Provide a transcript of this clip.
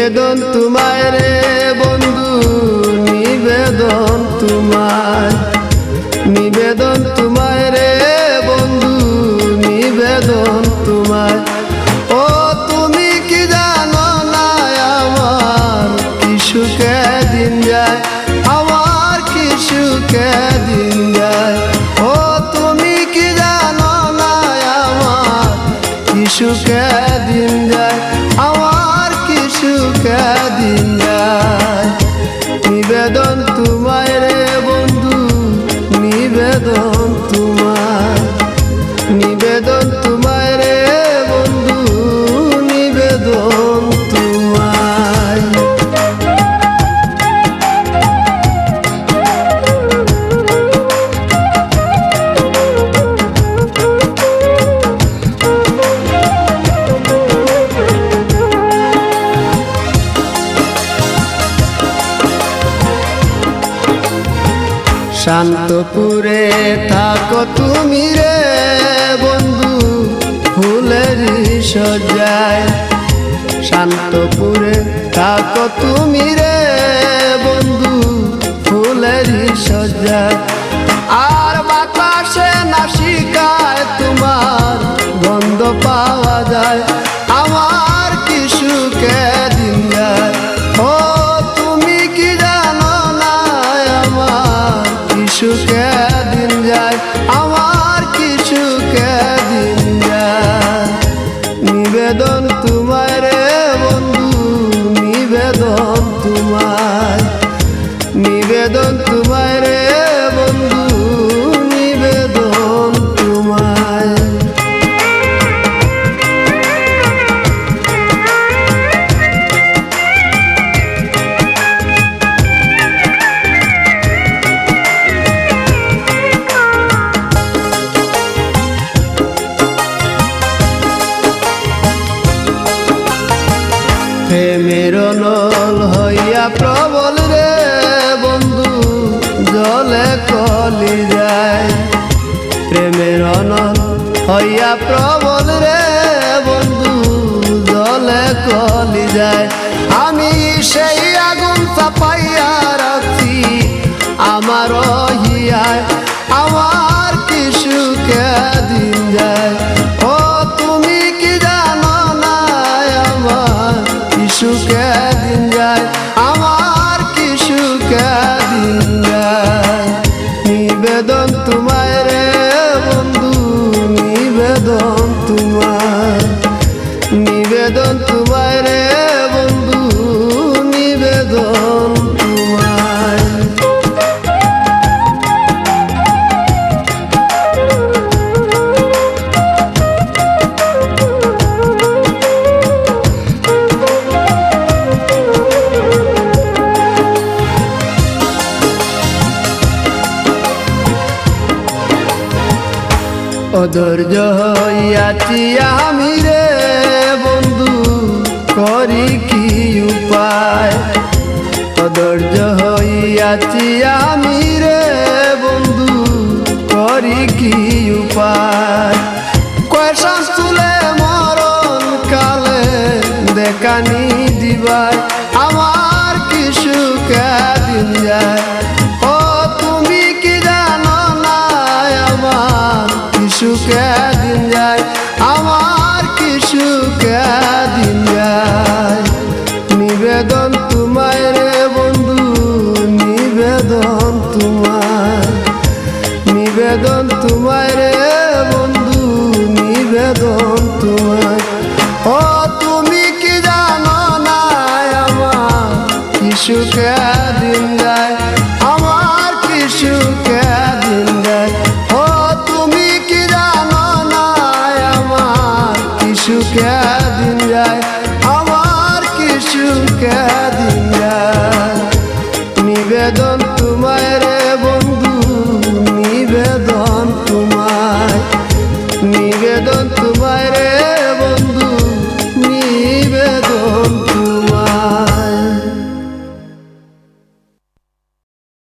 নিবেদন তোমায় রে বন্ধু, নিবেদন তোমায়, নিবেদন তোমায় রে বন্ধু, নিবেদন তোমায়। ও তুমি কি জানো না আমার কি সুখে দিন যায়, আমার কি সুখে দিন যায়। ও তুমি কি জানো না আমার কি সুখে দিন যায়, আমার কি সুখে দিন যায়। নিবেদন তোমায় রে বন্ধু, নিবেদন তোমায়, নিবেদন তোমায় রে বন্ধু, নিবেদন তোমায়। শান্তপুরে থাকো তুমি রে বন্ধু, ফুলেরই সজ্জায়। শান্তপুরে থাকো তুমি রে বন্ধু, ফুলেরই সজ্জায়। আর বাতাসে নাসিকায় তোমার গন্ধ পাওয়া যায়, আমার কি সুখে দিন যায়। ও তুমি কি জানো না আমার কি সুখে দিন যায়, আমার কি সুখে দিন যায়। নিবেদন তোমায় রে বন্ধু, নিবেদন তোমায়, নিবেদন তোমায় রে বন্ধু, নিবেদন তোমায়। প্রেমের নল হইয়া প্রবল রে বন্ধু, জলে কলি যায়। প্রেমের নল হইয়া প্রবল রে বন্ধু, জলে কলি যায়। আমি সেই আগুন চাপাইয়া রাখছি আমার হিয়ায়, আমার কি সুখে দিন যায়। ও তুমি কি জানো না আমার কি সুখে দিন যায়, আমার কি সুখে দিন যায়। নিবেদন তোমায় রে বন্ধু, নিবেদন তোমায়, নিবেদন তোমায় রে বন্ধু, নিবেদন তোমায়। অধৈর্য হইয়াছি আমি রে বন্ধু, করি কি উপায়। অধৈর্য হইয়াছি আমি রে বন্ধু, করি কি উপায়। কয়সা চুলে মরণ কালে দেখানি দিবাই, আমার কি সুখে দিন যায়। ও তুমি কি জানো না আমার কি সুখে দিন যায়, আমার কি সুখে দিন যায়। নিবেদন তোমায় রে বন্ধু, নিবেদন তোমায়, নিবেদন তোমায় রে বন্ধু, নিবেদন তোমায়। ও তুমি কি জানো না আমার কি সুখে দিন যায়, আমার কি সুখে দিন যায়। ও তুমি কি জানো না আমার কি সুখে দিন যায়, আমার কি সুখে দিন যায়। নিবেদন তোমায় রে বন্ধু, নিবেদন তোমায়, নিবেদন তোমায় রে